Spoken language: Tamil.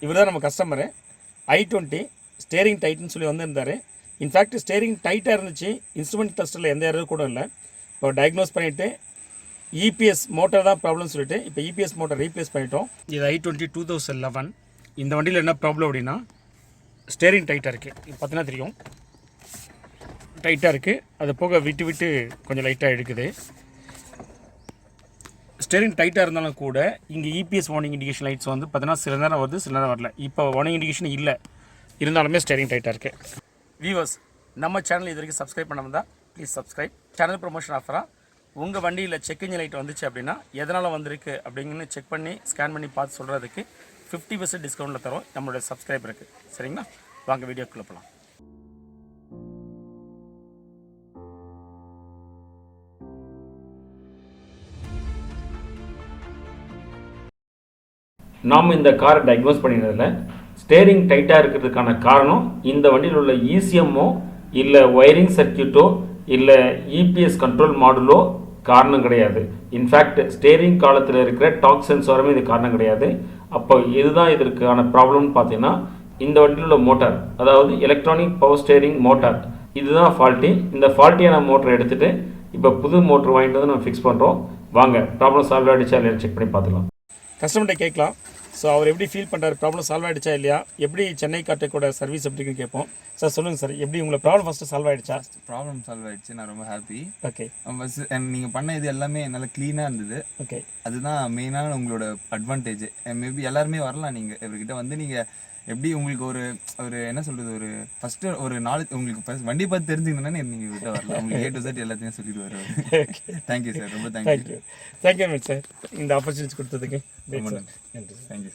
இவர் தான் நம்ம கஸ்டமரு. I20 ஸ்டேரிங் டைட்னு சொல்லி வந்திருந்தார். இன்ஃபேக்ட் ஸ்டேரிங் டைட்டாக இருந்துச்சு, இன்ஸ்ட்ருமெண்ட் கிளஸ்டரில் எந்த எரர் கூட இல்லை. இப்போ டயக்னோஸ் பண்ணிவிட்டு இபிஎஸ் மோட்டர் தான் ப்ராப்ளம்னு சொல்லிட்டு இப்போ இபிஎஸ் மோட்டர் ரீப்ளேஸ் பண்ணிட்டோம். இது I20 2011. இந்த வண்டியில் என்ன ப்ராப்ளம் அப்படின்னா ஸ்டேரிங் டைட்டாக இருக்குது. இது பார்த்தீங்கன்னா தெரியும், டைட்டாக இருக்குது. அது போக விட்டு விட்டு கொஞ்சம் லைட்டாக எடுக்குது. ஸ்டேரிங் டைட்டாக இருந்தாலும் கூட இங்கே இபிஎஸ் வார்னிங் இண்டிகேஷன் லைட்ஸ் வந்து பார்த்தீங்கன்னா சில நேரம் வருது, சில நேரம் வரல. இப்போ வார்னிங் இண்டிகேஷன் இல்லை, இருந்தாலுமே ஸ்டேரிங் டைட்டாக இருக்குது. வியூவர்ஸ், நம்ம சேனல் இது வரைக்கும் சப்ஸ்கிரைப் பண்ணாமல் தான் ப்ளீஸ் சப்ஸ்கிரைப். சேனல் ப்ரொமோஷன் ஆஃபராக உங்கள் வண்டியில் செக் இன்ஜின் லைட் வந்துச்சு அப்படின்னா எதனால் வந்திருக்கு அப்படிங்கன்னு செக் பண்ணி ஸ்கேன் பண்ணி பார்த்து சொல்கிறதுக்கு 50% டிஸ்கவுண்ட்டில் தரோம் நம்மளுடைய சப்ஸ்கிரைபருக்கு. சரிங்களா, வாங்க வீடியோக்குள்ளே போகலாம். நாம் இந்த காரை டயக்னோஸ் பண்ணினதில் ஸ்டேரிங் டைட்டாக இருக்கிறதுக்கான காரணம் இந்த வண்டியில் உள்ள இசிஎம்மோ இல்லை ஒயரிங் சர்க்கியூட்டோ இல்லை இபிஎஸ் கண்ட்ரோல் மாடுலோ காரணம் கிடையாது. இன்ஃபேக்ட் ஸ்டேரிங் காலத்தில் இருக்கிற டாக் சென்சாருமே இது காரணம் கிடையாது. அப்போ இதுதான் இதற்கான ப்ராப்ளம்னு பார்த்தீங்கன்னா இந்த வண்டியில் உள்ள மோட்டார், அதாவது எலக்ட்ரானிக் பவர் ஸ்டேரிங் மோட்டார், இதுதான் ஃபால்ட்டி. இந்த ஃபால்ட்டியான மோட்டரை எடுத்துகிட்டு இப்போ புது மோட்டர் வாங்கிட்டு வந்து நம்ம ஃபிக்ஸ் பண்ணுறோம். வாங்க ப்ராப்ளம் சால்வ் ஆகிடுச்சா இல்லையா செக் பண்ணி பார்த்துக்கலாம். கஸ்டமர்கிட்ட கேட்கலாம். ஸோ அவர் எப்படி ஃபீல் பண்ணுறாரு, ப்ராப்ளம் சால்வ் ஆகிடுச்சா இல்லையா, எப்படி சென்னை கார்டெக்கோட சர்வீஸ் எப்படின்னு கேட்போம். சார் சொல்லுங்கள் சார், எப்படி உங்களை ப்ராப்ளம் ஃபஸ்ட்டு சால்வ் ஆகிடுச்சா? ப்ராப்ளம் சால்வ் ஆகிடுச்சு, நான் ரொம்ப ஹாப்பி. ஓகே, பஸ் நீங்கள் பண்ண இது எல்லாமே நல்லா க்ளீனாக இருந்தது. ஓகே, அதுதான் மெயினான உங்களோட அட்வான்டேஜ். மேபி எல்லாருமே வரலாம், நீங்கள் இவர்கிட்ட வந்து நீங்கள் எப்படி உங்களுக்கு ஒரு ஒரு என்ன சொல்கிறது, ஒரு ஃபஸ்ட்டு ஒரு நாலேஜ் உங்களுக்கு ஃபஸ்ட் வண்டி பார்த்து தெரிஞ்சுக்கணுன்னா நீங்கள் கிட்ட வரலாம். உங்களுக்கு A to Z எல்லாத்தையும் சொல்லிட்டு வருவார். தேங்க்யூ சார், ரொம்ப தேங்க்யூ. தேங்க்யூ சார் இந்த ஆப்பர்ச்சுனிட்டி கொடுத்ததுக்கு. ரொம்ப நன்றி. தேங்க்யூ.